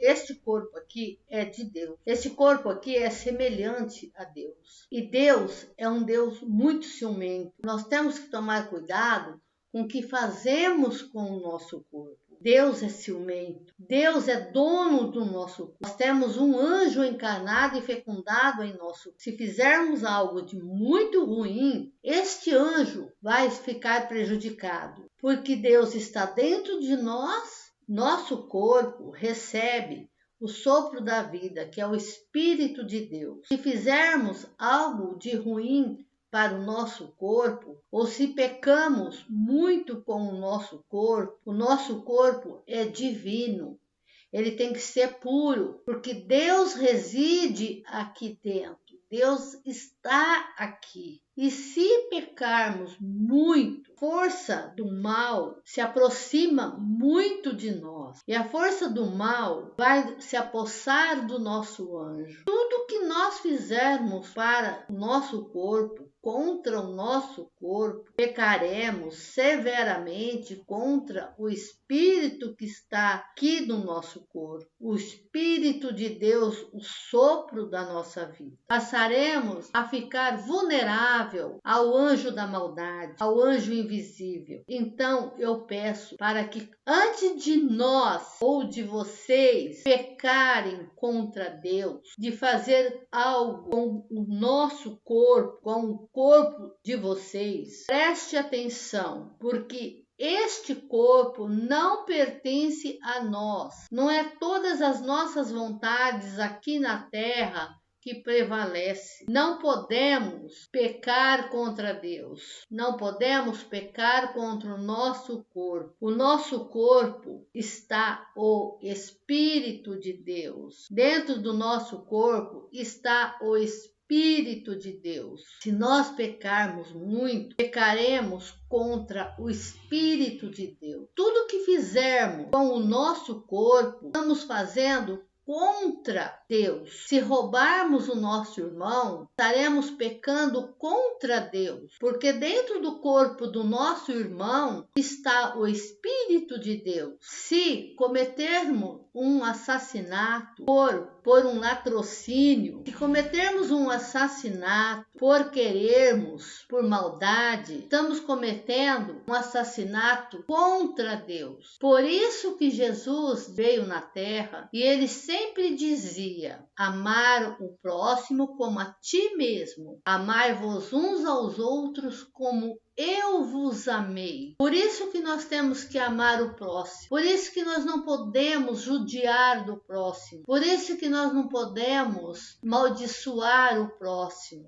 este corpo aqui é de Deus. Este corpo aqui é semelhante a Deus. E Deus é um Deus muito ciumento. Nós temos que tomar cuidado com o que fazemos com o nosso corpo. Deus é ciumento. Deus é dono do nosso corpo. Nós temos um anjo encarnado e fecundado em nosso corpo. Se fizermos algo de muito ruim, este anjo vai ficar prejudicado, porque Deus está dentro de nós. Nosso corpo recebe o sopro da vida, que é o Espírito de Deus. Se fizermos algo de ruim para o nosso corpo, ou se pecamos muito com o nosso corpo é divino. Ele tem que ser puro, porque Deus reside aqui dentro. Deus está aqui. E se pecarmos muito, a força do mal se aproxima muito de nós. E a força do mal vai se apossar do nosso anjo. Tudo que nós fizermos para o nosso corpo, contra o nosso corpo, pecaremos severamente contra o Espírito que está aqui no nosso corpo, o Espírito de Deus, o sopro da nossa vida. Passaremos a ficar vulnerável ao anjo da maldade, ao anjo invisível. Então eu peço para que antes de nós ou de vocês pecarem contra Deus, de fazer algo com o nosso corpo, com o corpo de vocês, preste atenção, porque este corpo não pertence a nós. Não é todas as nossas vontades aqui na terra que prevalece. Não podemos pecar contra Deus. Não podemos pecar contra o nosso corpo. O nosso corpo está o Espírito de Deus. Dentro do nosso corpo está o Espírito de Deus. Se nós pecarmos muito, pecaremos contra o Espírito de Deus. Tudo que fizermos com o nosso corpo, estamos fazendo contra Deus. Se roubarmos o nosso irmão, estaremos pecando contra Deus, porque dentro do corpo do nosso irmão está o Espírito de Deus. Se cometermos um assassinato por um latrocínio, se cometermos um assassinato por querermos, por maldade, estamos cometendo um assassinato contra Deus. Por isso que Jesus veio na terra e ele sempre dizia: amar o próximo como a ti mesmo, amai-vos uns aos outros como eu vos amei. Por isso que nós temos que amar o próximo. Por isso que nós não podemos judiar do próximo. Por isso que nós não podemos maldiçoar o próximo.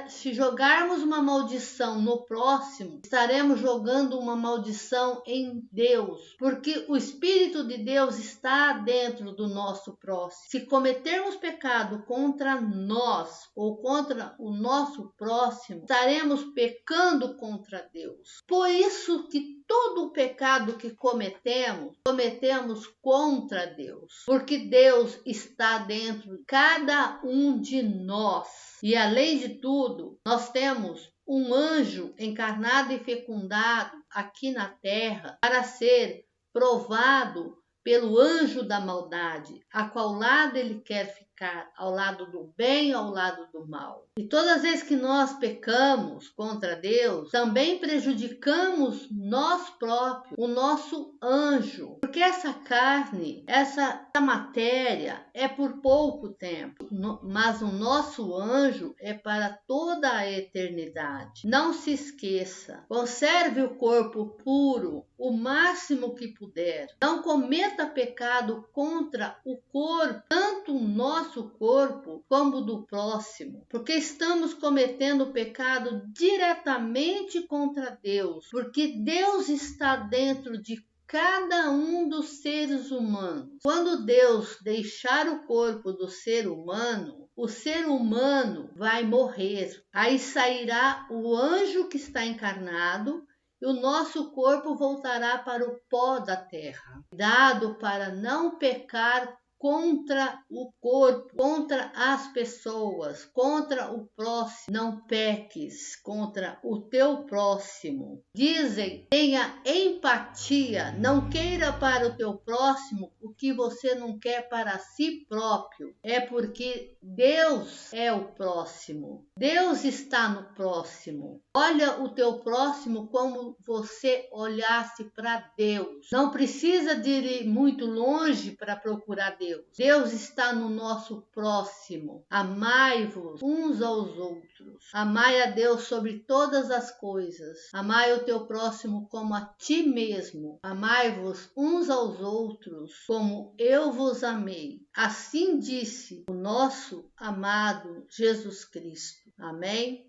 Se jogarmos uma maldição no próximo, estaremos jogando uma maldição em Deus, porque o Espírito de Deus está dentro do nosso próximo. Se cometermos pecado contra nós ou contra o nosso próximo, estaremos pecando contra Deus. Por isso que todo o pecado que cometemos contra Deus, porque Deus está dentro de cada um de nós. E além de tudo, nós temos um anjo encarnado e fecundado aqui na terra para ser provado pelo anjo da maldade, a qual lado ele quer ficar, ao lado do bem ou ao lado do mal. E todas as vezes que nós pecamos contra Deus, também prejudicamos nós próprios, o nosso anjo, porque essa carne, essa matéria é por pouco tempo, mas o nosso anjo é para toda a eternidade. Não se esqueça, conserve o corpo puro o máximo que puder. Não cometa pecado contra o corpo, tanto o nosso corpo como o do próximo, porque estamos cometendo pecado diretamente contra Deus, porque Deus está dentro de cada um dos seres humanos. Quando Deus deixar o corpo do ser humano, o ser humano vai morrer. Aí sairá o anjo que está encarnado e o nosso corpo voltará para o pó da terra, dado para não pecar contra o corpo, contra as pessoas, contra o próximo. Não peques contra o teu próximo. Dizem, tenha empatia, não queira para o teu próximo o que você não quer para si próprio. É porque Deus é o próximo. Deus está no próximo. Olha o teu próximo como você olhasse para Deus. Não precisa de ir muito longe para procurar Deus. Deus está no nosso próximo. Amai-vos uns aos outros. Amai a Deus sobre todas as coisas. Amai o teu próximo como a ti mesmo. Amai-vos uns aos outros como eu vos amei. Assim disse o nosso amado Jesus Cristo. Amém?